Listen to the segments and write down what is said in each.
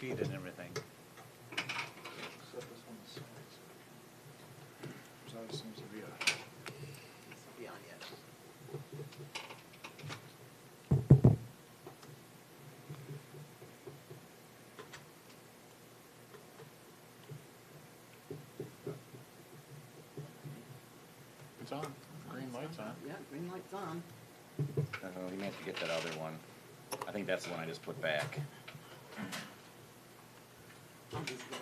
gate and everything. Except this one's size. There always seems to be a. Be on yet. It's on. Green light's on. Yeah, green light's on. You may have to get that other one. I think that's the one I just put back. I'm just gonna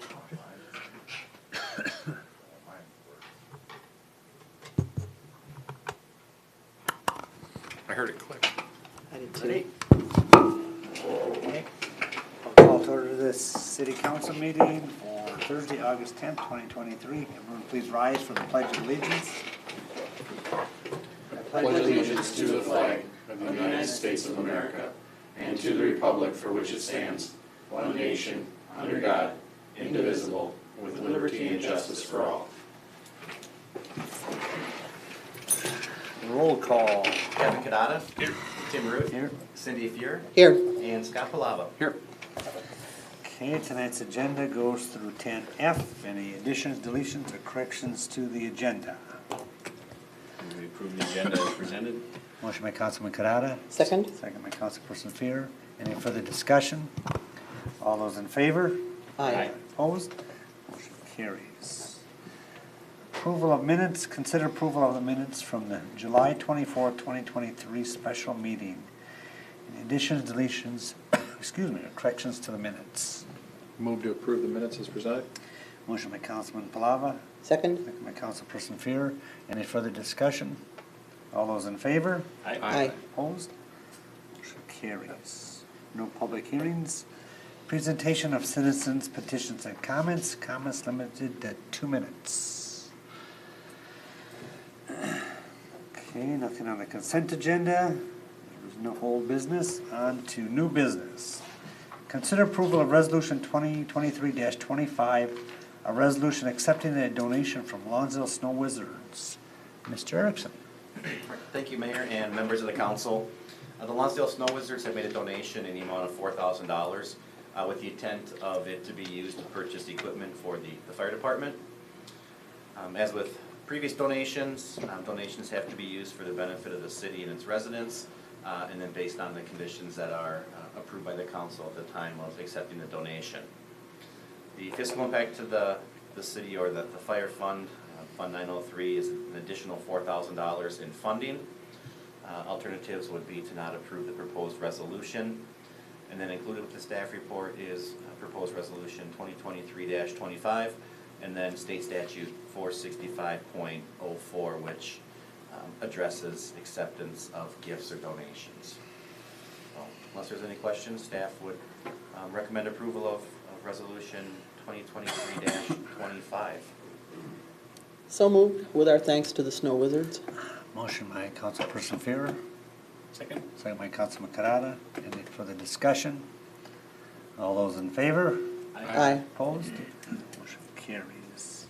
I heard it click. I did Ready? too. Okay. I'll call to order this city council meeting for Thursday, August 10th, 2023. Everyone please rise for the pledge of allegiance. I pledge allegiance to the flag of the United States of America and to the republic for which it stands, one nation, under God, indivisible, with liberty and justice for all. Roll call. Kevin Kadada. Here. Tim Root. Here. Cindy Fuhr. Here. And Scott Palava. Here. Okay, tonight's agenda goes through 10F. Any additions, deletions, or corrections to the agenda? We approve the agenda as presented. Motion by Councilman Kadada. Second? Second by Councilperson Fear. Any further discussion? All those in favor? Aye. Opposed? Motion carries. Approval of minutes. Consider approval of the minutes from the July 24, 2023 special meeting. Any additions, deletions, excuse me, or corrections to the minutes? Move to approve the minutes as presented. Motion by Councilman Palava. Second? Second by Councilperson Fear. Any further discussion? All those in favor? Aye. Opposed? Motion carries. No public hearings. Presentation of citizens' petitions and comments. Comments limited to 2 minutes. Okay, nothing on the consent agenda. There's no whole business. On to new business. Consider approval of Resolution 2023-25, a resolution accepting a donation from Lonsdale Snow Wizards. Mr. Erickson. Thank you, Mayor and members of the council. The Lonsdale Snow Wizards have made a donation in the amount of $4,000 with the intent of it to be used to purchase equipment for the fire department. As with previous donations, donations have to be used for the benefit of the city and its residents, and then based on the conditions that are approved by the council at the time of accepting the donation. The fiscal impact to the city or the fire fund, Fund 903, is an additional $4,000 in funding. Alternatives would be to not approve the proposed resolution. And then included with the staff report is proposed resolution 2023-25, and then state statute 465.04, which addresses acceptance of gifts or donations. So, unless there's any questions, staff would recommend approval of resolution 2023-25. So moved, with our thanks to the Snow Wizards. Motion by Councilperson Fear. Second. Second by Councilman Karada. Any further discussion? All those in favor? Aye. Opposed? Motion carries.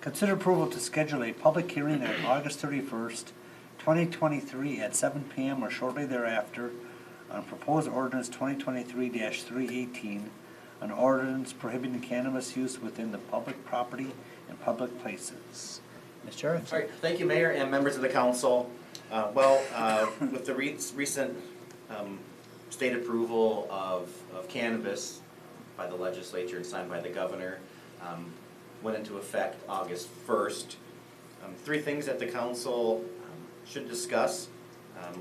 Consider approval to schedule a public hearing on August 31st, 2023 at 7 p.m. or shortly thereafter on proposed ordinance 2023-318, an ordinance prohibiting cannabis use within the public property and public places. Mr. Erickson. All right, thank you, Mayor and members of the council. With the recent state approval of cannabis by the legislature and signed by the governor, went into effect August 1st. 3 things that the council should discuss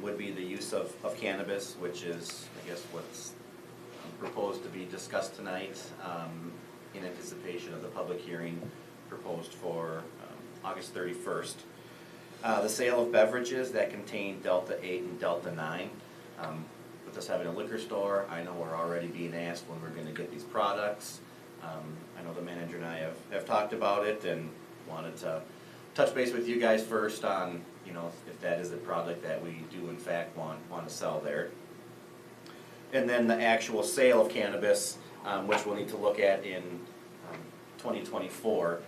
would be the use of cannabis, which is, I guess, what's proposed to be discussed tonight in anticipation of the public hearing proposed for August 31st. The sale of beverages that contain Delta 8 and Delta 9. With us having a liquor store, I know we're already being asked when we're going to get these products. I know the manager and I have talked about it and wanted to touch base with you guys first on, if that is a product that we do in fact want to sell there. And then the actual sale of cannabis, which we'll need to look at in 2024.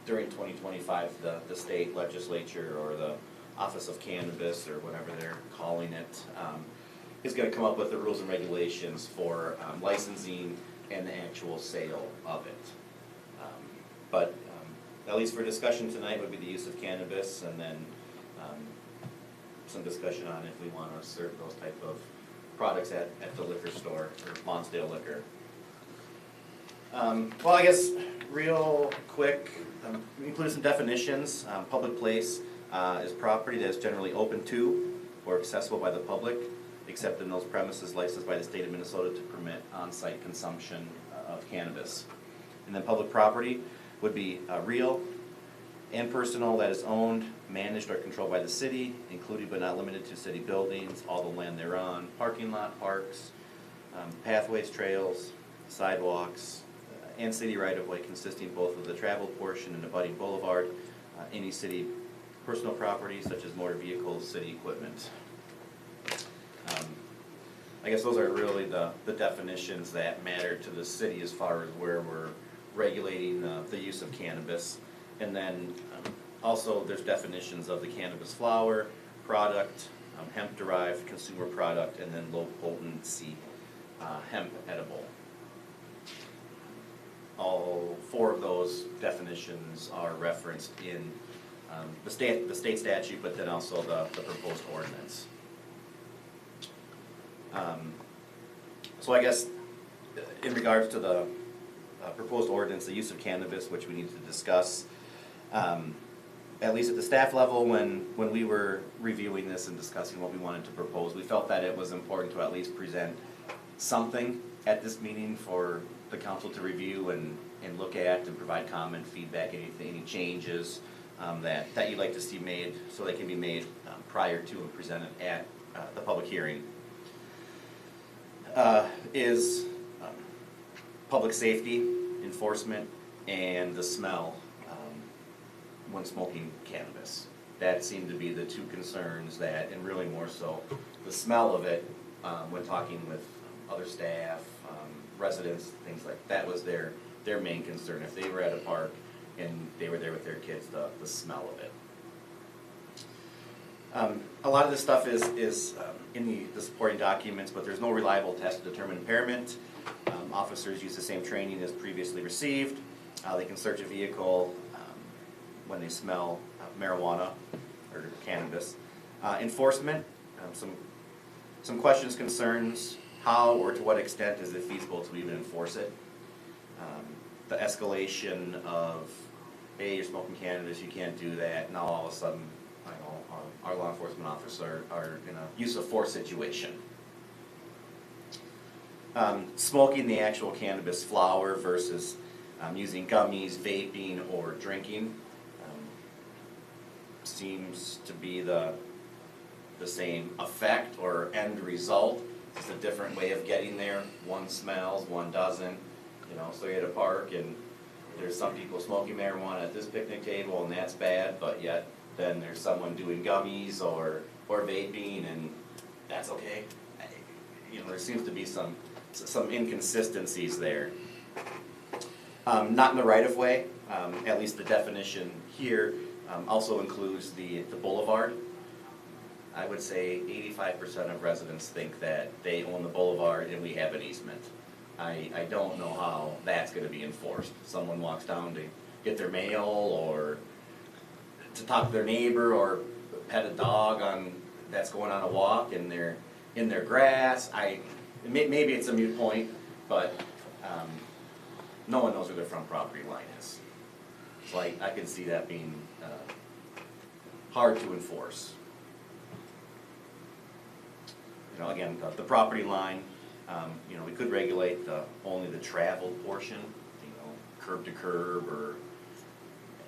During 2025, the state legislature or the Office of Cannabis or whatever they're calling it is gonna come up with the rules and regulations for licensing and the actual sale of it. But at least for discussion tonight would be the use of cannabis, and then some discussion on if we want to serve those type of products at the liquor store, or Lonsdale Liquor. Well, I guess real quick, we included some definitions. Public place is property that is generally open to or accessible by the public, except in those premises licensed by the state of Minnesota to permit on-site consumption of cannabis. And then public property would be real and personal that is owned, managed, or controlled by the city, including but not limited to city buildings, all the land thereon, parking lot, parks, pathways, trails, sidewalks, and city right-of-way consisting both of the travel portion and abutting boulevard, any city personal property such as motor vehicles, city equipment. I guess those are really the definitions that matter to the city as far as where we're regulating the use of cannabis. And then also there's definitions of the cannabis flower, product, hemp-derived consumer product, and then low-potency hemp edible. All four of those definitions are referenced in the state statute, but then also the proposed ordinance. So I guess in regards to the proposed ordinance, the use of cannabis, which we need to discuss, at least at the staff level, when we were reviewing this and discussing what we wanted to propose, we felt that it was important to at least present something at this meeting for the council to review and look at and provide comment, feedback, any changes that you'd like to see made, so they can be made prior to and presented at the public hearing. Is public safety, enforcement, and the smell when smoking cannabis. That seemed to be the two concerns that, and really more so, the smell of it when talking with other staff, residents, things like that was their main concern. If they were at a park and they were there with their kids, the smell of it. A lot of this stuff is in the supporting documents, but there's no reliable test to determine impairment. Officers use the same training as previously received. They can search a vehicle when they smell marijuana or cannabis. Enforcement, some questions, concerns, how or to what extent is it feasible to even enforce it? The escalation of, hey, you're smoking cannabis, you can't do that, now all of a sudden, I know, our law enforcement officers are in a use of force situation. Smoking the actual cannabis flower versus using gummies, vaping, or drinking seems to be the same effect or end result. It's a different way of getting there. One smells, one doesn't. You know, so you're at a park and there's some people smoking marijuana at this picnic table and that's bad, but yet then there's someone doing gummies or vaping and that's okay. You know, there seems to be some inconsistencies there. Not in the right of way, at least the definition here also includes the boulevard. I would say 85% of residents think that they own the boulevard and we have an easement. I don't know how that's going to be enforced. Someone walks down to get their mail or to talk to their neighbor or pet a dog that's going on a walk and they're in their grass. Maybe it's a moot point, but no one knows where their front property line is. So I can see that being hard to enforce. You know, again, the property line, you know, we could regulate only the traveled portion, you know, curb to curb or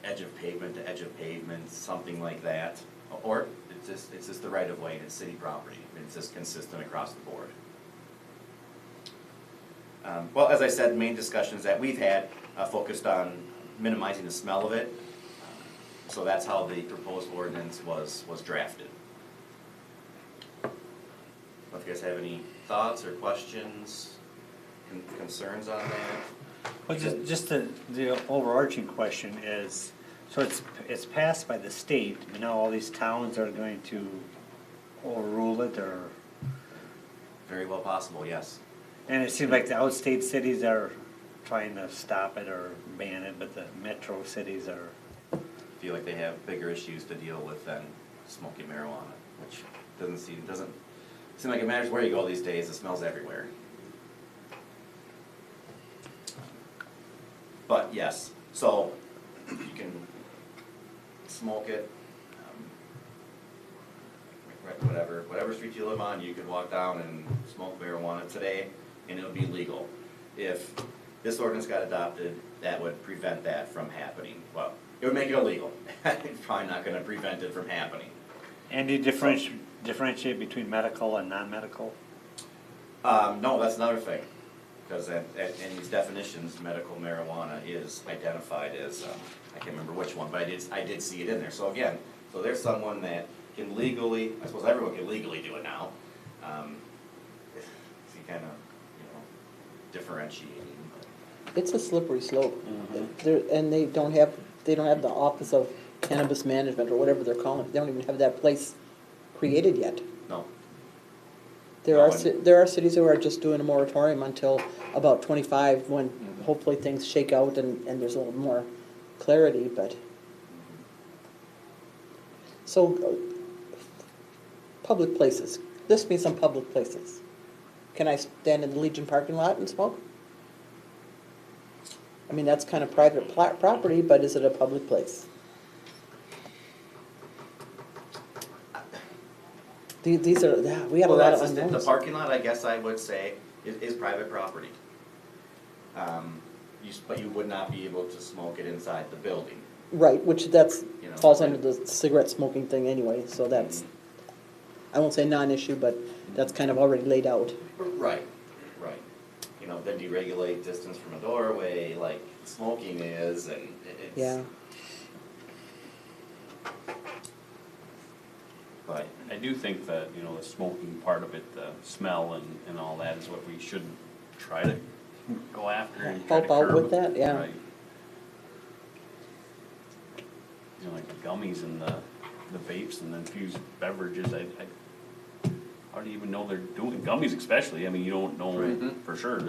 edge of pavement to edge of pavement, something like that. Or it's just the right of way and it's city property. It's just consistent across the board. Well, as I said, the main discussions that we've had focused on minimizing the smell of it. So that's how the proposed ordinance was drafted. If you guys have any thoughts or questions, concerns on that? Well, just the overarching question is, so it's passed by the state, and now all these towns are going to overrule it, or Very well possible, yes. And it seems like the outstate cities are trying to stop it or ban it, but the metro cities are, Feel like they have bigger issues to deal with than smoking marijuana, which doesn't seem like it matters where you go these days, it smells everywhere. But yes, so you can smoke it, whatever street you live on, you could walk down and smoke marijuana today, and it would be legal. If this ordinance got adopted, that would prevent that from happening. Well, it would make it illegal. It's probably not gonna prevent it from happening. and you differentiate between medical and non-medical? No, that's another thing, because in these definitions, medical marijuana is identified as, I can't remember which one, but I did see it in there. So again, so there's someone that can legally, I suppose everyone can legally do it now. See, kind of, differentiating. It's a slippery slope. And they don't have the Office of Cannabis Management or whatever they're calling it. They don't even have that place created yet. No. There are, there are cities who are just doing a moratorium until about 25, when hopefully things shake out and there's a little more clarity, but. So, public places, list me some public places. Can I stand in the Legion parking lot and smoke? I mean, that's kind of private property, but is it a public place? These are, yeah, we have a lot of Well, the unknowns. parking lot, I guess I would say, is private property. But you would not be able to smoke it inside the building. Right, which that's, You know, falls under the cigarette smoking thing anyway, so that's, I won't say non-issue, but that's kind of already laid out. Right, right. Then deregulate distance from a doorway like smoking is, and it's. Yeah. But, I do think that, the smoking part of it, the smell and all that is what we should try to go after and try to Help out curb. with that, yeah. Right. Like the gummies and the vapes and the infused beverages, how do you even know they're doing, gummies especially, you don't know Right. for sure,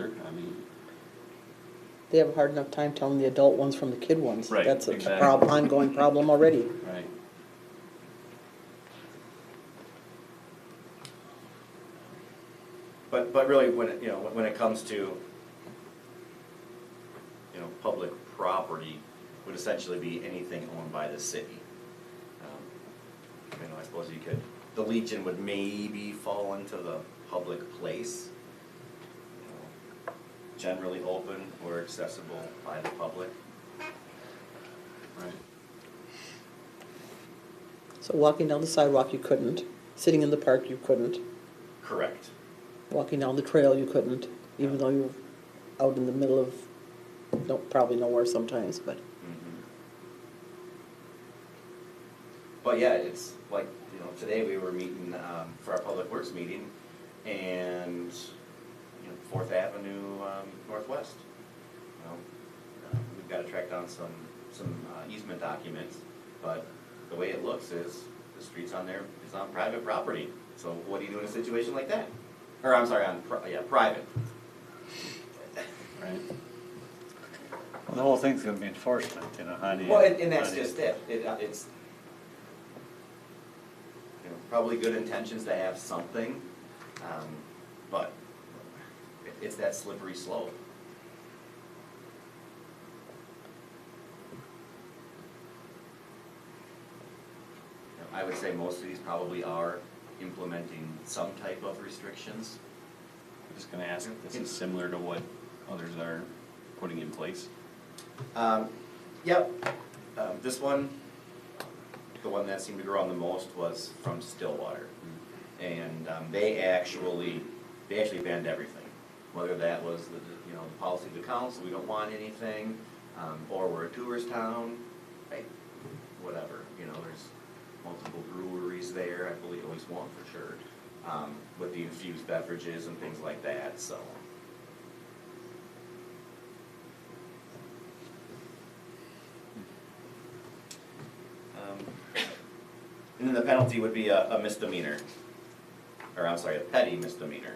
They have a hard enough time telling the adult ones from the kid ones. Right, That's a exactly. ongoing problem already. right. but really, when it comes to, public property, would essentially be anything owned by the city. I suppose the Legion would maybe fall into the public place. Generally open or accessible by the public. Right. So walking down the sidewalk, you couldn't. Sitting in the park, you couldn't. Correct. Walking down the trail, you couldn't, even though you were out in the middle of, probably nowhere sometimes, but. But yeah, it's like, today we were meeting for our Public Works meeting, and 4th Avenue Northwest. We've got to track down some easement documents, but the way it looks is the street's on there, it's on private property. So what do you do in a situation like that? Or I'm sorry, private. Right. Well, the whole thing's gonna be enforcement, how do you? Well, and that's how do you- just it. It's probably good intentions to have something, but it's that slippery slope. I would say most of these probably are implementing some type of restrictions. I'm just gonna ask if this is similar to what others are putting in place. Yep, this one, the one that seemed to grow on the most was from Stillwater. And they actually banned everything. Whether that was the policy of the council, we don't want anything, or we're a tourist town, right? Whatever, there's multiple breweries there, I believe at least one for sure, with the infused beverages and things like that, so. And then the penalty would be a misdemeanor, or I'm sorry, a petty misdemeanor.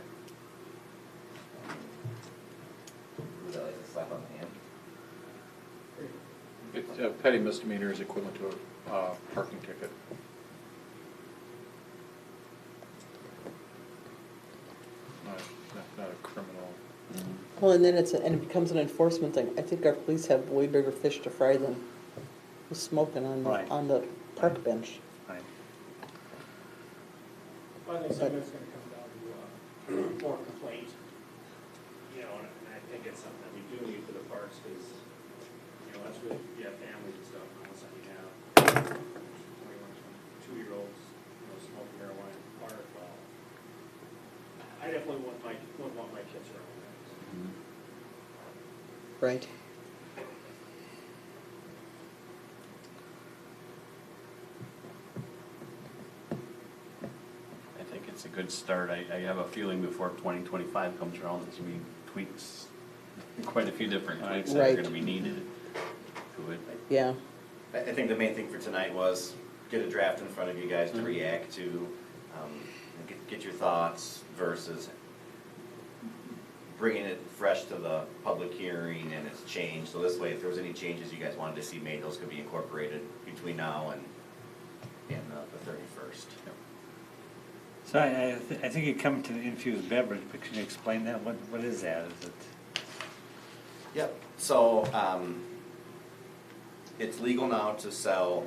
a petty misdemeanor is equivalent to a parking ticket. Not a criminal. Well, and then and it becomes an enforcement thing. I think our police have way bigger fish to fry than who's smoking on Right. the park bench. Right. I think some of it's gonna come down to, more complaint, you know, and I think it's something that we do need for the parks, because, you know, that's really, you have families and stuff, and all of a sudden you have 21, 22-year-olds, you know, smoking marijuana in the park, well, I definitely wouldn't want my kids around that. Right. I think it's a good start. I have a feeling before 2025 comes around, there's gonna be tweaks, quite a few different tweaks that are Right. gonna be needed to it. Yeah. I think the main thing for tonight was get a draft in front of you guys to react to, get your thoughts versus bringing it fresh to the public hearing and it's changed. So this way, if there was any changes you guys wanted to see made, those could be incorporated between now and the 31st. So I think you come to the infused beverage, but can you explain that? What is that? Is it? Yep, so, it's legal now to sell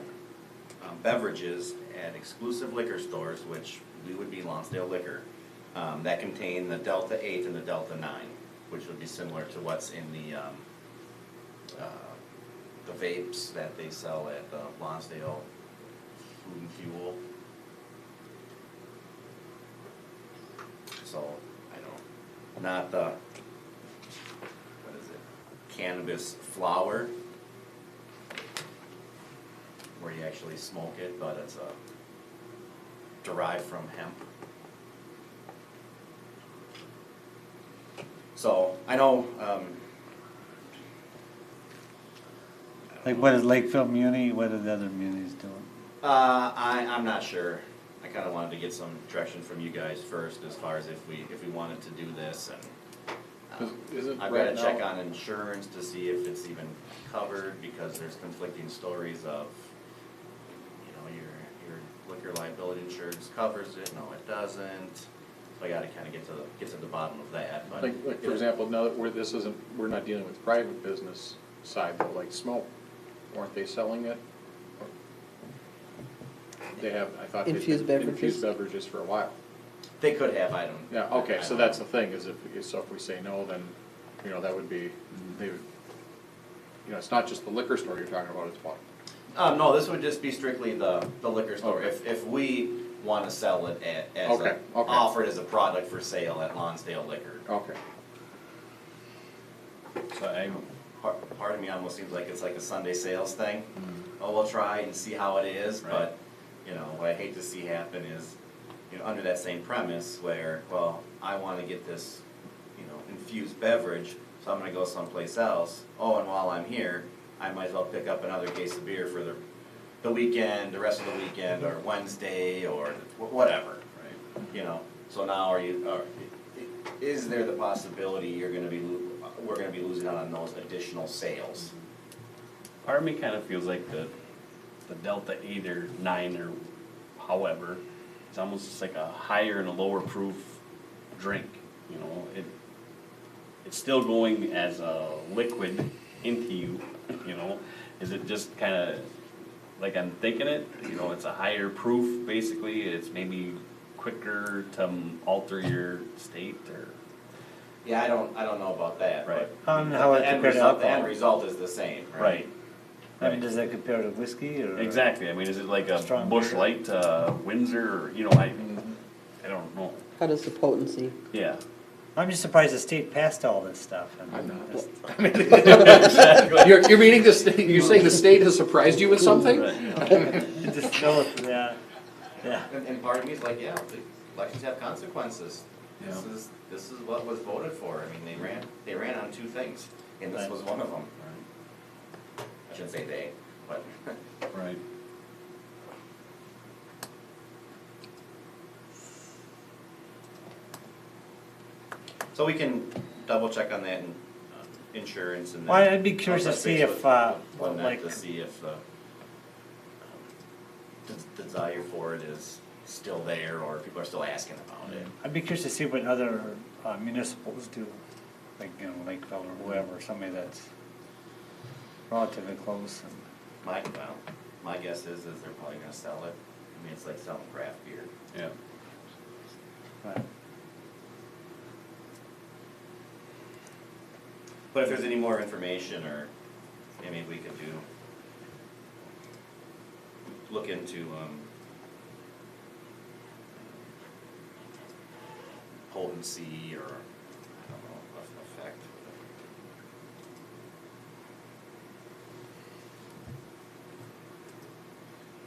beverages at exclusive liquor stores, which we would be Lonsdale Liquor, that contain the Delta 8 and the Delta 9, which would be similar to what's in the vapes that they sell at Lonsdale Food and Fuel. So, I don't, not the, what is it, cannabis flower, where you actually smoke it, but it's derived from hemp. So, I know, Like, what is Lakeville Muni? What are the other munis doing? I'm not sure. I kinda wanted to get some direction from you guys first as far as if we wanted to do this and Is it I've right gotta check now- on insurance to see if it's even covered, because there's conflicting stories of, you know, your liquor liability insurance covers it, no it doesn't. So I gotta kinda get to the bottom of that, but. Like for example, now that we're not dealing with private business side, but like smoke, weren't they selling it? They have, I thought. they'd Infused been beverages? Infused beverages for a while. They could have, I don't. Yeah, okay, I so don't that's know. the thing, is if we say no, then, you know, that would be, they would, you know, it's not just the liquor store you're talking about, it's what? No, this would just be strictly the liquor store. Okay. If we wanna sell it as Okay, okay. offered as a product for sale at Lonsdale Liquor. Okay. So Part of me almost seems like it's like a Sunday sales thing. Oh, we'll try and see how it is, Right. but, you know, what I hate to see happen is, you know, under that same premise where, well, I wanna get this, you know, infused beverage, so I'm gonna go someplace else. Oh, and while I'm here, I might as well pick up another case of beer for the weekend, the rest of the weekend, or Wednesday, or whatever, right. you know? So now is there the possibility we're gonna be losing out on those additional sales? Part of me kind of feels like the Delta 8 or 9 or however, it's almost just like a higher and a lower proof drink, you know? It's still going as a liquid into you, you know? Is it just kind of, like I'm thinking it, you know, it's a higher proof, basically, it's maybe quicker to alter your state, or? Yeah, I don't know about that, Right. but How would the it end compare to result, the end alcohol? result is the same, right? Right. I mean, does that compare to whiskey or? Exactly, I mean, is it like a Strong Busch beer. Light, Windsor, or, you know, I don't know, How does the potency? yeah. I'm just surprised the state passed all this stuff. I'm not. Just- You're meaning the state, you're saying the state has surprised you with something? Right. Just fill it, yeah, yeah. And part of me is like, yeah, the elections have consequences. Yeah. This is what was voted for. I mean, they ran on two things, and this Right. was one of them. I shouldn't say they, but. Right. So we can double check on that and insurance and then. Well, I'd be curious to I'll touch see base if, with Lynette like, to see if the desire for it is still there, or people are still asking about it. I'd be curious to see what other municipals do, like, you know, Lakeville or whoever, somebody that's relatively close. And My guess is they're probably gonna sell it. I mean, it's like selling craft beer. Yeah. but But if there's any more information, or maybe we could look into, potency, or, I don't know, effect.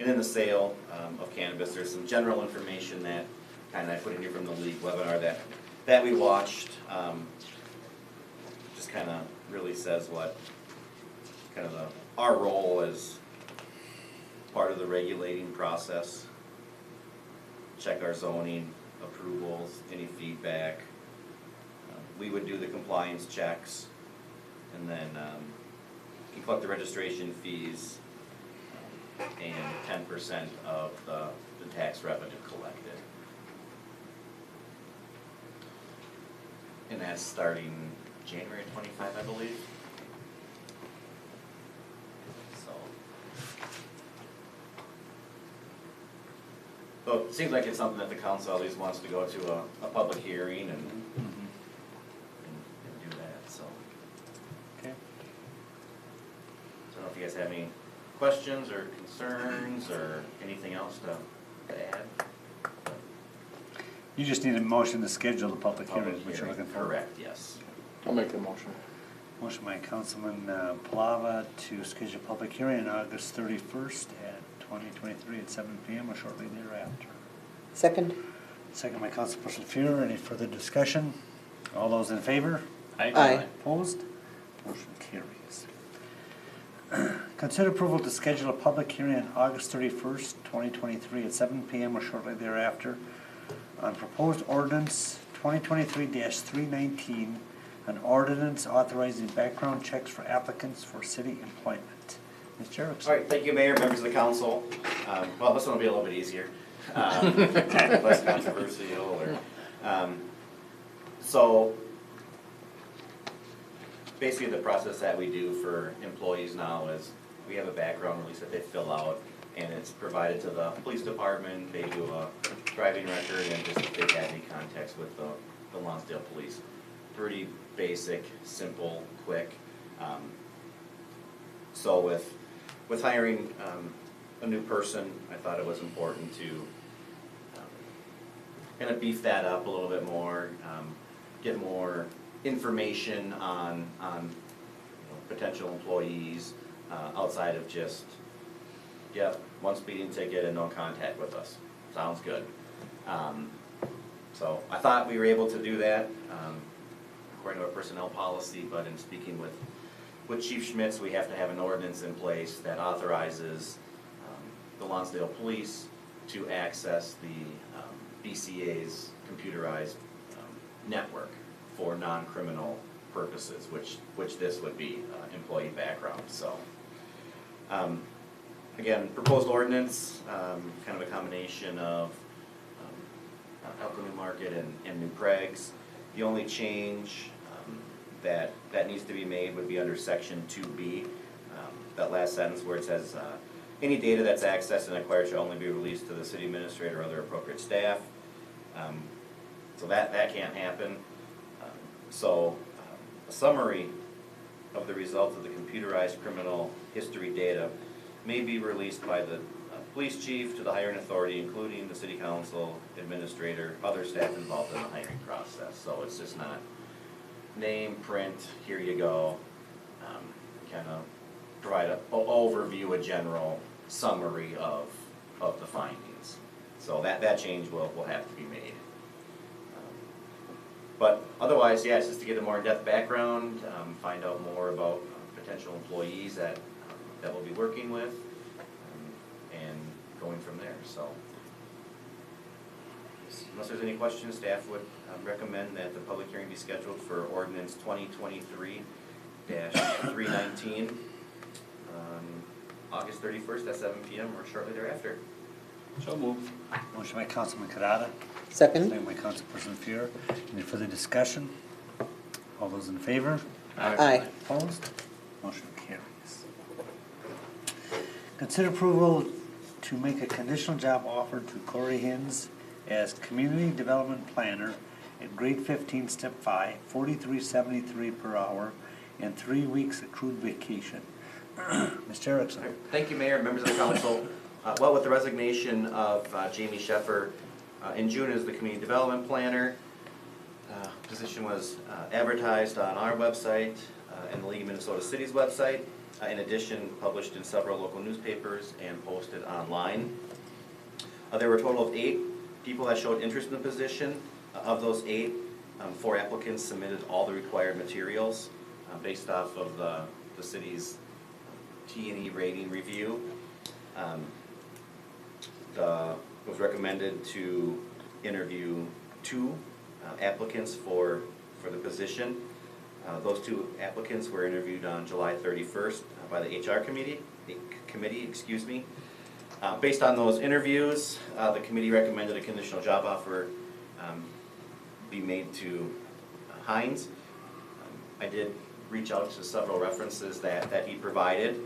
And in the sale of cannabis, there's some general information that kind of I put in here from the league webinar that we watched. Just kind of really says what kind of our role as part of the regulating process. Check our zoning approvals, any feedback. We would do the compliance checks, and then can collect the registration fees and 10% of the tax revenue collected. And that's starting January 25, I believe. So it seems like it's something that the council at least wants to go to a public hearing and do that, so. okay. So I don't know if you guys have any questions or concerns or anything else to add? You just need a motion to schedule the public hearing, Public which you're hearing, looking for. correct, yes. I'll make the motion. Motion by Councilman Palava to schedule a public hearing on August 31st at 2023 at 7 PM or shortly thereafter. Second? Second by Councilperson Fuhrer. Any further discussion? All those in favor? Aye. Opposed? Motion carries. Consider approval to schedule a public hearing on August 31st, 2023 at 7 PM or shortly thereafter on proposed ordinance 2023-319, an ordinance authorizing background checks for applicants for city employment. Ms. Jerks? All right, thank you, Mayor, members of the council. Well, this one will be a little bit easier, less controversial, so basically the process that we do for employees now is we have a background release that they fill out, and it's provided to the police department. They do a driving record and just if they've had any contacts with the Lonsdale police. Pretty basic, simple, quick. So with hiring a new person, I thought it was important to kind of beef that up a little bit more, get more information on potential employees outside of just, yep, one speeding ticket and no contact with us. Sounds good. So I thought we were able to do that according to our personnel policy, but in speaking with Chief Schmitz, we have to have an ordinance in place that authorizes the Lonsdale Police to access the BCA's computerized network for non-criminal purposes, which this would be, employee background, so. Again, proposed ordinance, kind of a combination of Elko New Market and New Prags. The only change that needs to be made would be under section 2B, that last sentence where it says, any data that's accessed and acquired shall only be released to the city administrator or other appropriate staff. So that can't happen. A summary of the results of the computerized criminal history data may be released by the police chief to the hiring authority, including the city council, administrator, other staff involved in the hiring process. So it's just not name, print, here you go. Kind of provide an overview, a general summary of the findings. So that change will have to be made. But otherwise, yeah, it's just to get a more in-depth background, find out more about potential employees that we'll be working with, and going from there, so. Unless there's any questions, staff would recommend that the public hearing be scheduled for ordinance 2023-319 2023-319, August 31st at 7 PM or shortly thereafter. So moved. Motion by Councilman Kadada, Second? second by Councilperson Fuhr. Any further discussion? All those in favor? Aye. Opposed? Motion carries. Consider approval to make a conditional job offer to Corey Hins as Community Development Planner at grade 15, step 5, $43.73 per hour, and 3 weeks accrued vacation. Mr. Erickson. Thank you, Mayor and members of the council. Well, with the resignation of Jamie Sheffer in June as the Community Development Planner, position was advertised on our website and the League of Minnesota Cities website. In addition, published in several local newspapers and posted online. There were a total of 8 people that showed interest in the position. Of those 8, 4 applicants submitted all the required materials based off of the city's T&E rating review. It was recommended to interview 2 applicants for the position. Those 2 applicants were interviewed on July 31st by the HR committee. Based on those interviews, the committee recommended a conditional job offer be made to Hines. I did reach out to several references that he provided.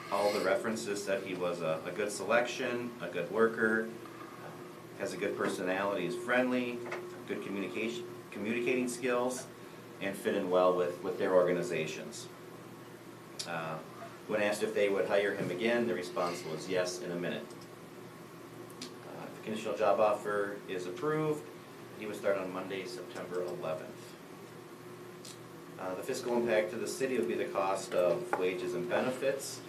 All the references said he was a good selection, a good worker, has a good personality, is friendly, good communicating skills, and fit in well with their organizations. When asked if they would hire him again, the response was yes in a minute. The conditional job offer is approved. He would start on Monday, September 11th. The fiscal impact to the city would be the cost of wages and benefits.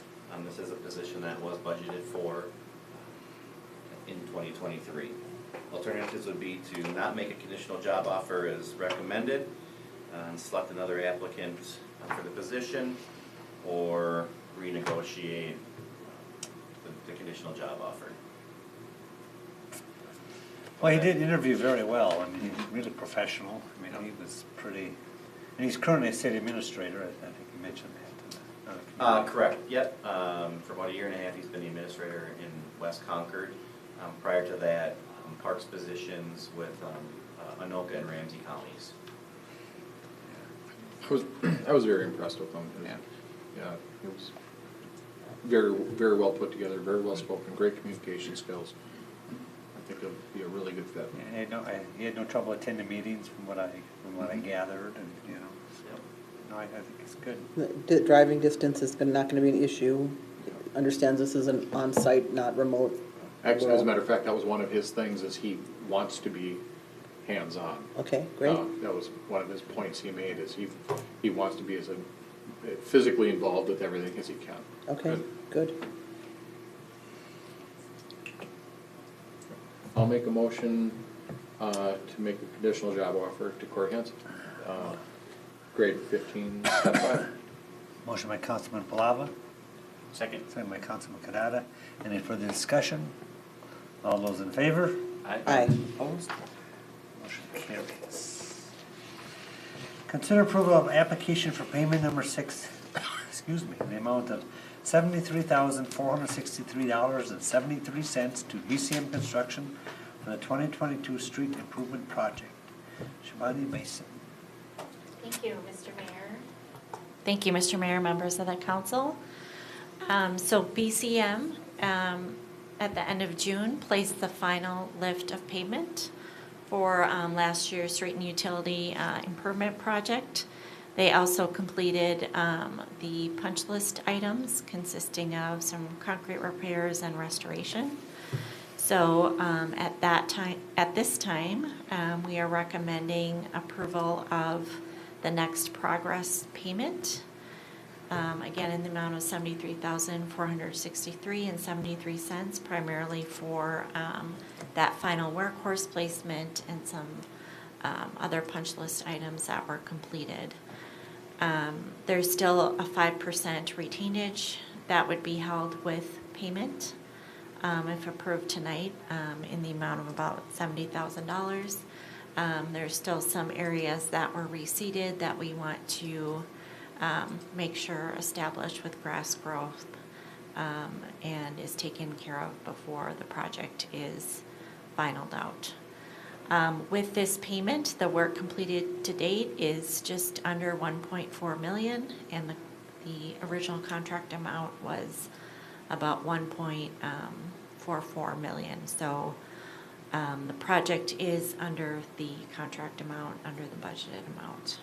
This is a position that was budgeted for in 2023. Alternatives would be to not make a conditional job offer as recommended and select another applicant for the position, or renegotiate the conditional job offer. Well, he did interview very well. I mean, he's really professional. I mean, he was pretty, and he's currently a city administrator. I think you mentioned that. Correct, yep. For about 1.5 years, he's been the administrator in West Concord. Prior to that, Parks positions with Anoka and Ramsey counties. I was very impressed with him. Yeah, it was very, very well put together, very well spoken, great communication skills. I think it'll be a really good fit. Yeah, he had no trouble attending meetings from what I gathered, and so, no, I think it's good. The driving distance is not gonna be an issue. Understands this is an on-site, not remote. Actually, as a matter of fact, that was one of his things, is he wants to be hands-on. Okay, great. That was one of his points he made, is he wants to be as physically involved with everything as he can. Okay, good. I'll make a motion to make a conditional job offer to Corey Hansen, grade 15, step 5. Motion by Councilman Palava, Second. second by Councilman Kadada. Any further discussion? All those in favor? Aye. Opposed? Motion carries. Consider approval of application for payment number 6, in the amount of $73,463.73 to BCM Construction for the 2022 street improvement project. Shivani Mason. Thank you, Mr. Mayor. Thank you, Mr. Mayor, members of the council. So BCM, at the end of June, placed the final lift of payment for last year's street and utility improvement project. They also completed the punch list items consisting of some concrete repairs and restoration. So at this time, we are recommending approval of the next progress payment. Again, in the amount of $73,463.73, primarily for that final workhorse placement and some other punch list items that were completed. There's still a 5% retainage that would be held with payment if approved tonight in the amount of about $70,000. There's still some areas that were reseeded that we want to make sure established with grass growth, and is taken care of before the project is finalized out. With this payment, the work completed to date is just under 1.4 million, and the original contract amount was about 1.44 million. So the project is under the contract amount, under the budgeted amount.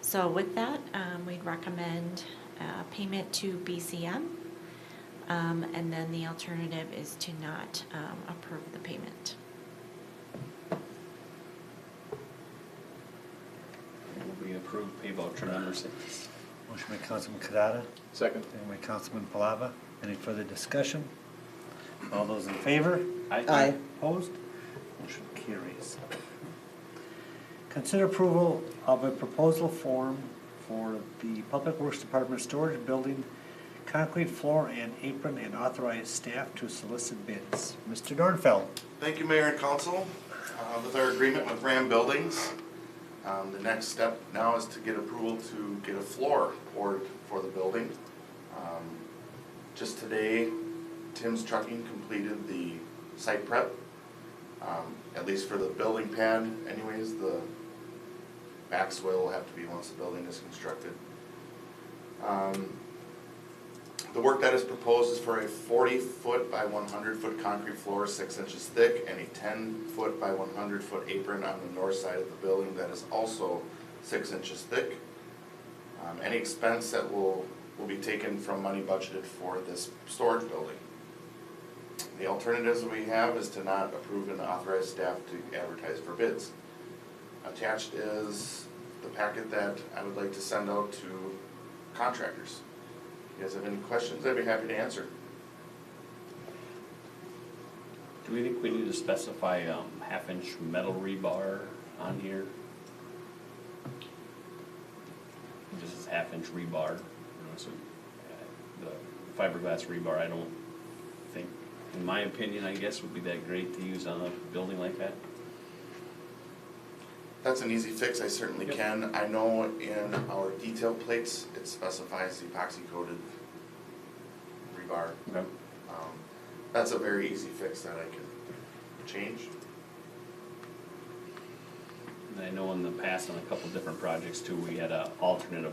So with that, we'd recommend payment to BCM, and then the alternative is to not approve the payment. We approve pay voucher number 6. Motion by Councilman Kadada, Second. second by Councilman Palava. Any further discussion? All those in favor? Aye. Opposed? Motion carries. Consider approval of a proposal form for the Public Works Department storage building, concrete floor and apron, and authorize staff to solicit bids. Mr. Dornfeld. Thank you, Mayor and Council. With our agreement with Ram Buildings, the next step now is to get approval to get a floor poured for the building. Just today, Tim's Trucking completed the site prep, at least for the building pad anyways. The back soil will have to be once the building is constructed. The work that is proposed is for a 40-foot by 100-foot concrete floor, 6 inches thick, and a 10-foot by 100-foot apron on the north side of the building that is also 6 inches thick. Any expense that will be taken from money budgeted for this storage building. The alternatives that we have is to not approve and authorize staff to advertise for bids. Attached is the packet that I would like to send out to contractors. If you guys have any questions, I'd be happy to answer. Do we think we need to specify half-inch metal rebar on here? Just as half-inch rebar, you know, so the fiberglass rebar, I don't think, in my opinion, I guess, would be that great to use on a building like that. That's an easy fix, I certainly Yep. can. I know in our detail plates, it specifies epoxy coated rebar. Okay. That's a very easy fix that I can change. And I know in the past on a couple different projects too, we had a alternate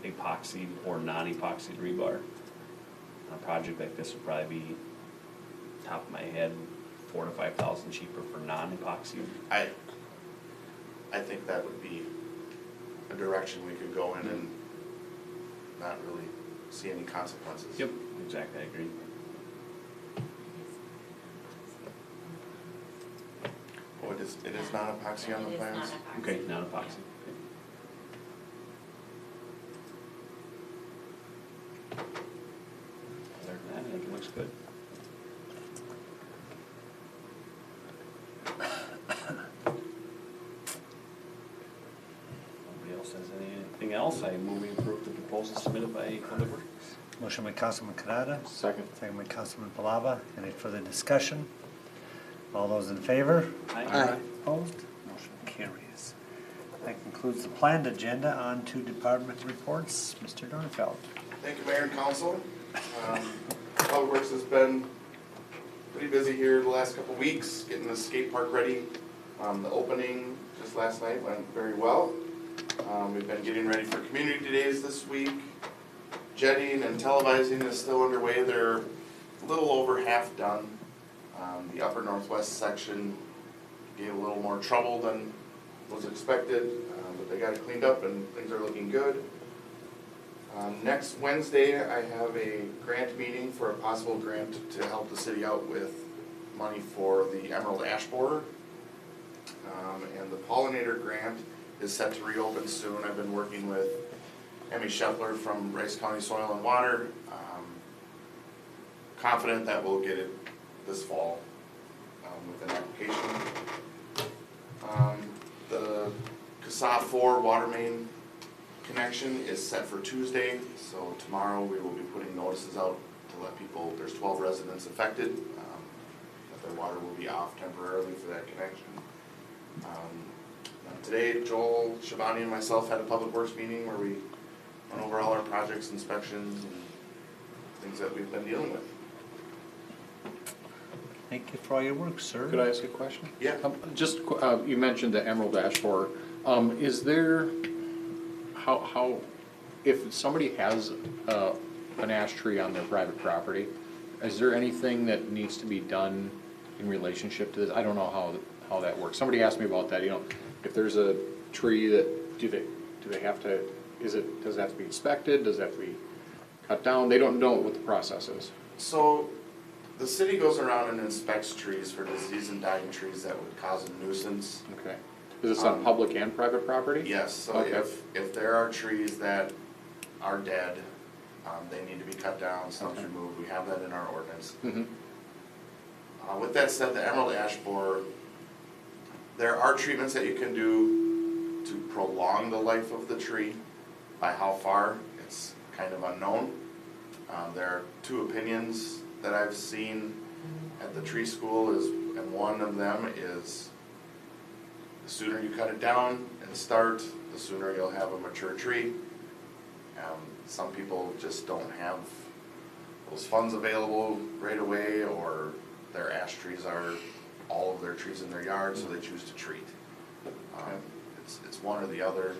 epoxy or non-epoxy rebar. On a project like this would probably be, top of my head, 4,000 to 5,000 cheaper for non-epoxy. I think that would be a direction we could go in and not really see any consequences. Yep, exactly, I agree. Oh, it is not epoxy on the plans? Okay, non-epoxy. Okay. Other than that, I think it looks good. Nobody else has anything else? I move we approve the proposal submitted by Public Works. Motion by Councilman Kadada, Second. second by Councilman Palava. Any further discussion? All those in favor? Aye. Opposed? Motion carries. That concludes the planned agenda. On to department reports. Mr. Dornfeld. Thank you, Mayor and Council. Public Works has been pretty busy here the last couple weeks, getting the skate park ready. The opening just last night went very well. We've been getting ready for community days this week. Jetting and televising is still underway. They're a little over half done. The upper northwest section gave a little more trouble than was expected, but they got it cleaned up and things are looking good. Next Wednesday, I have a grant meeting for a possible grant to help the city out with money for the Emerald Ash Borer. And the pollinator grant is set to reopen soon. I've been working with Emmy Scheffler from Rice County Soil and Water. Confident that we'll get it this fall with an application. The CASA 4 water main connection is set for Tuesday, so tomorrow we will be putting notices out to let people, there's 12 residents affected, that their water will be off temporarily for that connection. Today, Joel, Shabani, and myself had a public works meeting where we went over all our projects, inspections, and things that we've been dealing with. Thank you for all your work, sir. Could I ask a question? Yeah. Just, you mentioned the emerald ash borer. Is there, how, if somebody has an ash tree on their private property, is there anything that needs to be done in relationship to this? I don't know how that works. Somebody asked me about that, you know, if there's a tree that, do they have to, does it have to be inspected? Does it have to be cut down? They don't know what the process is. So, the city goes around and inspects trees for disease and dying trees that would cause a nuisance. Okay. Is this on public and private property? Yes, so Okay. if there are trees that are dead, they need to be cut down, stumps Okay. removed, we have that in our ordinance. Mm-hmm. With that said, the emerald ash borer, there are treatments that you can do to prolong the life of the tree. By how far, it's kind of unknown. There are two opinions that I've seen at the tree school and one of them is the sooner you cut it down and start, the sooner you'll have a mature tree. Some people just don't have those funds available right away, or their ash trees are all of their trees in their yard, so they choose to treat. It's one or the other.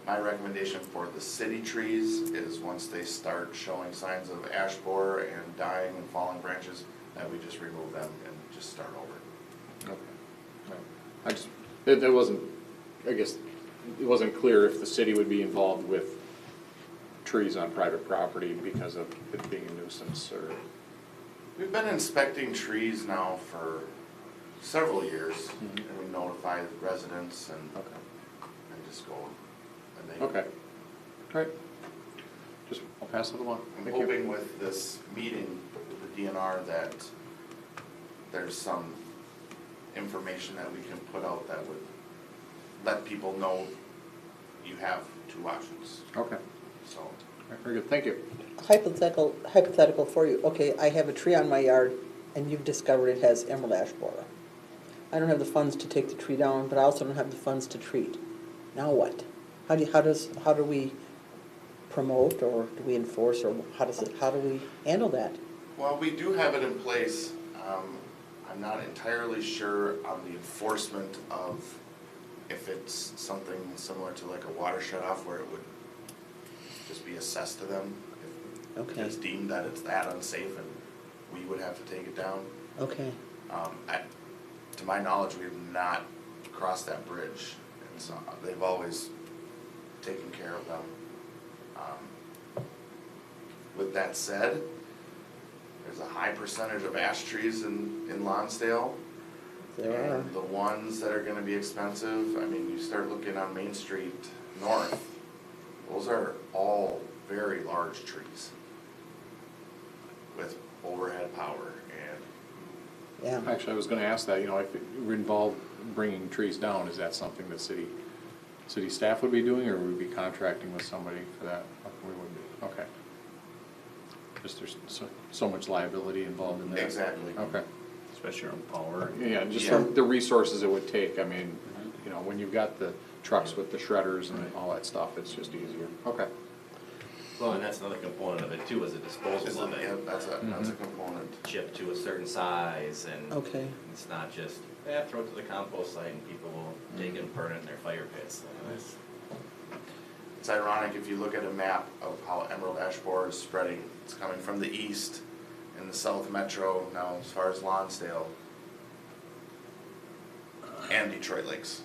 My recommendation for the city trees is once they start showing signs of ash borer and dying and falling branches, that we just remove them and just start over. Okay. Right. I just, it wasn't, I guess, it wasn't clear if the city would be involved with trees on private property because of it being a nuisance, or? We've been inspecting trees now for several years, Mhm. and we notify residents and just go. And they, Okay. All right. Just, I'll pass it along. I'm Thank you. hoping with this meeting with the DNR that there's some information that we can put out that would let people know you have two options, Okay. so. All right, very good, thank you. Hypothetical for you. Okay, I have a tree on my yard and you've discovered it has emerald ash borer. I don't have the funds to take the tree down, but I also don't have the funds to treat. Now what? How do we promote, or do we enforce, or how do we handle that? Well, we do have it in place. I'm not entirely sure on the enforcement of if it's something similar to like a water shut-off where it would just be assessed to them. If Okay. it's deemed that it's that unsafe and we would have to take it down. Okay, To my knowledge, we have not crossed that bridge. And so they've always taken care of them. With that said, there's a high percentage of ash trees in Lonsdale. there are. And the ones that are gonna be expensive, I mean, you start looking on Main Street north, those are all very large trees with overhead power, and Yeah. Actually, I was gonna ask that, you know, if we're involved bringing trees down, is that something that city staff would be doing, or would we be contracting with somebody for that? We would be, okay. Just there's so much liability involved in that. exactly. Okay. Especially on power. Yeah, just Yeah. the resources it would take, I mean, you know, when you've got the trucks with the shredders and all that stuff, it's just easier. Okay. Well, and that's another component of it too, is the disposal of Yeah, it. that's a component. Chipped to a certain size, and Okay. it's not just, throw it to the compost site and people will take it and burn it in their fire pits. It's ironic if you look at a map of how emerald ash borer is spreading. It's coming from the east in the south metro now as far as Lonsdale and Detroit Lakes.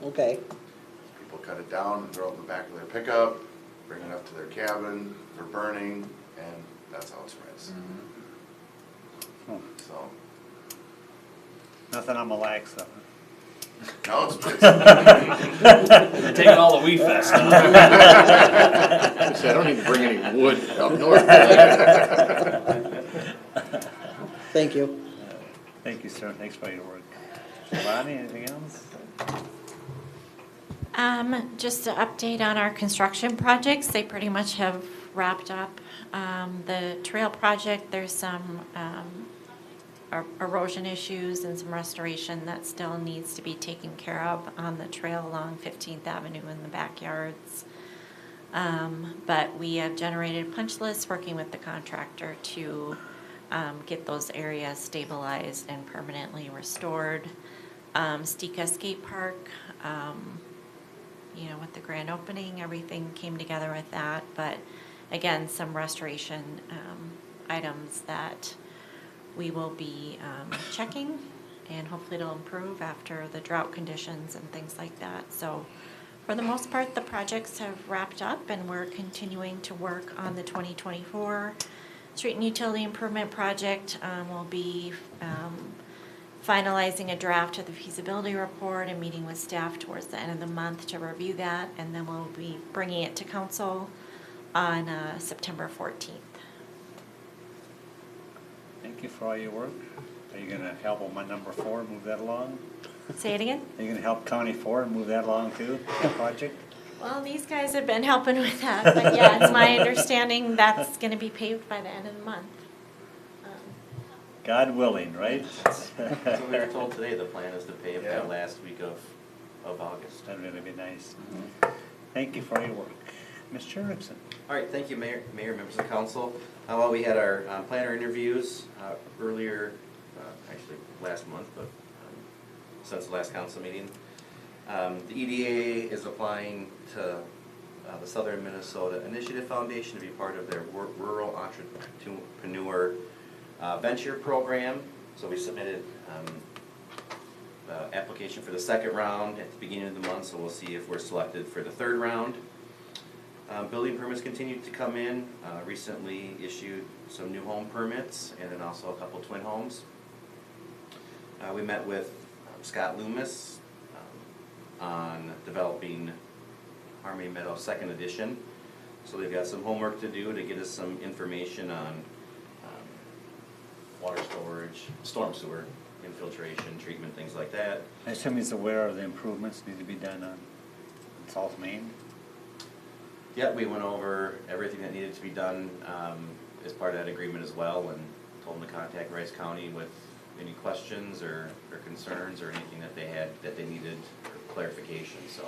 Okay, People cut it down and throw it in the back of their pickup, bring it up to their cabin for burning, and that's how it spreads. So, Nothing on Mille Lacs, though. no, it's They're taking all the weed fest, huh? I don't need to bring any wood up north. thank you. Thank you, sir, thanks for your work. Bonnie, anything else? Just to update on our construction projects, they pretty much have wrapped up. The trail project, there's some erosion issues and some restoration that still needs to be taken care of on the trail along 15th Avenue in the backyards. But we have generated punch lists working with the contractor to get those areas stabilized and permanently restored. Stika Skate Park, with the grand opening, everything came together with that. But again, some restoration items that we will be checking, and hopefully it'll improve after the drought conditions and things like that. So for the most part, the projects have wrapped up, and we're continuing to work on the 2024 street and utility improvement project. We'll be finalizing a draft of the feasibility report and meeting with staff towards the end of the month to review that, and then we'll be bringing it to council on September 14th. Thank you for all your work. Are you gonna help on my number 4, move that along? Say it again? Are you gonna help County 4 and move that along too, that project? Well, these guys have been helping with that, but yeah, it's my understanding that's gonna be paved by the end of the month. God willing, right? That's what we were told today, the plan is to pave Yeah. that last week of August. That'd really be nice. Thank you for your work. Mr. Erickson? All right, thank you, Mayor, members of council. Well, we had our planner interviews earlier, actually last month, but since the last council meeting. The EDA is applying to the Southern Minnesota Initiative Foundation to be part of their Rural Entrepreneur Venture Program. So we submitted the application for the second round at the beginning of the month, so we'll see if we're selected for the third round. Building permits continued to come in. Recently issued some new home permits and then also a couple twin homes. We met with Scott Loomis on developing Harmony Meadow Second Edition. So they've got some homework to do to get us some information on water storage, storm sewer, infiltration, treatment, things like that. I assume he's aware of the improvements need to be done on South Main? Yep, we went over everything that needed to be done as part of that agreement as well, and told them to contact Rice County with any questions or concerns or anything that they had, that they needed clarification, so.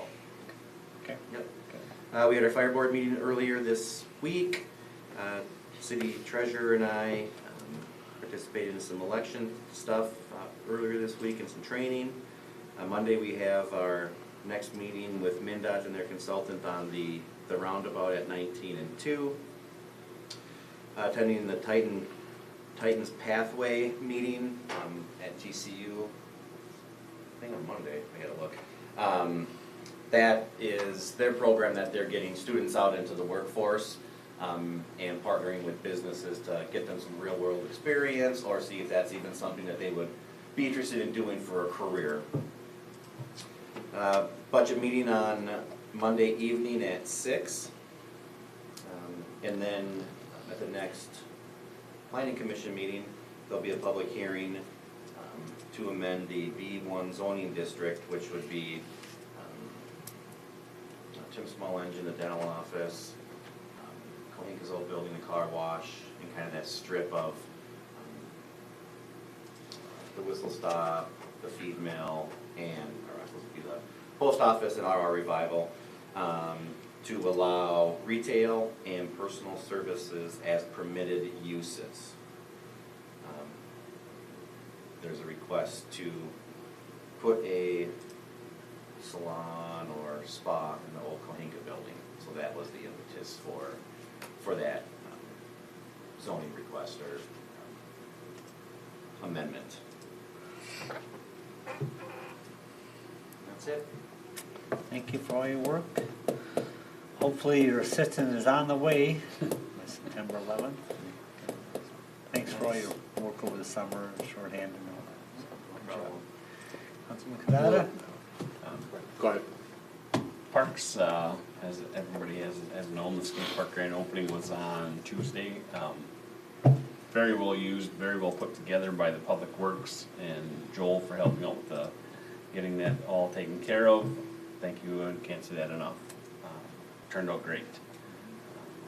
Okay. Yep. We had our fire board meeting earlier this week. City treasurer and I participated in some election stuff earlier this week and some training. Monday we have our next meeting with MnDOT and their consultant on the roundabout at 19 and 2. Attending the Titans Pathway meeting at GCU, I think on Monday, I gotta look. That is their program that they're getting students out into the workforce and partnering with businesses to get them some real world experience or see if that's even something that they would be interested in doing for a career. Budget meeting on Monday evening at 6. And then at the next planning commission meeting, there'll be a public hearing to amend the B1 zoning district, which would be Tim Small Engine, the dental office, Cohinka's old building, the car wash, and kind of that strip of the whistle stop, the feed mill, and the post office and RR Revival, to allow retail and personal services as permitted uses. There's a request to put a salon or spa in the old Cohinka building, so that was the impetus for that zoning request or amendment. That's it. Thank you for all your work. Hopefully your assistant is on the way by September 11th. Thanks for all your work over the summer, shorthand and all that. Good job. Councilman Canada? Go ahead. Parks, as everybody has known, the skate park grand opening was on Tuesday. Very well used, very well put together by the Public Works and Joel for helping out with getting that all taken care of. Thank you, and can't say that enough. Turned out great.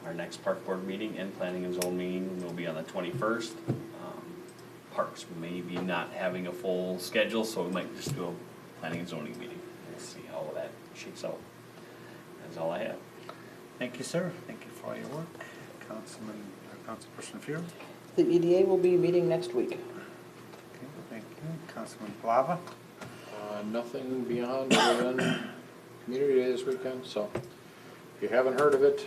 Our next park board meeting and planning and zone meeting will be on the 21st. parks, maybe not having a full schedule, so we might just do a planning and zoning meeting. We'll see how that shakes out. That's all I have. Thank you, sir. Thank you for all your work. Councilman, or Councilperson Fuhr. The EDA will be meeting next week. Okay, thank you. Councilman Palava. Nothing beyond other than Community Day this weekend, so if you haven't heard of it.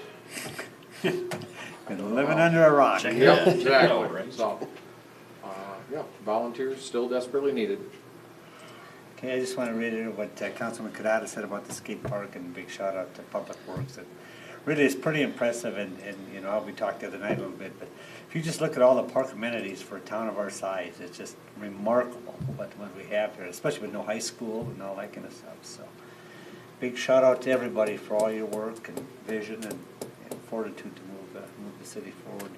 Been living under a rock. Check it Yeah, out. Check it exactly, out, right? so, yeah, volunteers still desperately needed. Okay, I just want to reiterate what Councilman Kadada said about the skate park, and a big shout out to Public Works. It really is pretty impressive, and you know, we talked the other night a little bit, but if you just look at all the park amenities for a town of our size, it's just remarkable what we have here, especially with no high school and all that kind of stuff, so. Big shout out to everybody for all your work and vision and fortitude to move the city forward.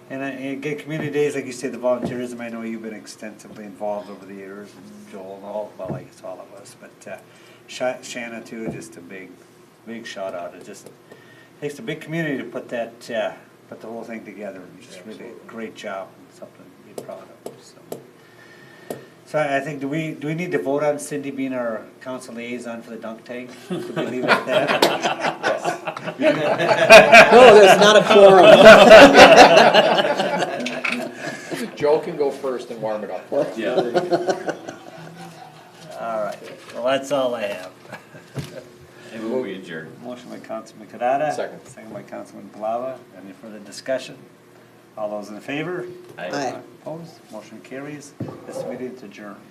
And again, community days, like you said, the volunteerism, I know you've been extensively involved over the years, and Joel and all, well, I guess all of us, but Shanna too, just a big shout out. It just takes a big community to put that, put the whole thing together. It's just really a great job and something to be proud of, so. So I think, do we need to vote on Cindy being our council liaison for the dunk tank? Could we leave it at that? No, there's not a quorum. Joe can go first and warm it up for us. Yeah. All right, well, that's all I have. And we'll be adjourned. Motion by Councilman Kadada. Second. Second by Councilman Palava. Any further discussion? All those in favor? Aye. Opposed? Motion carries. This meeting is adjourned.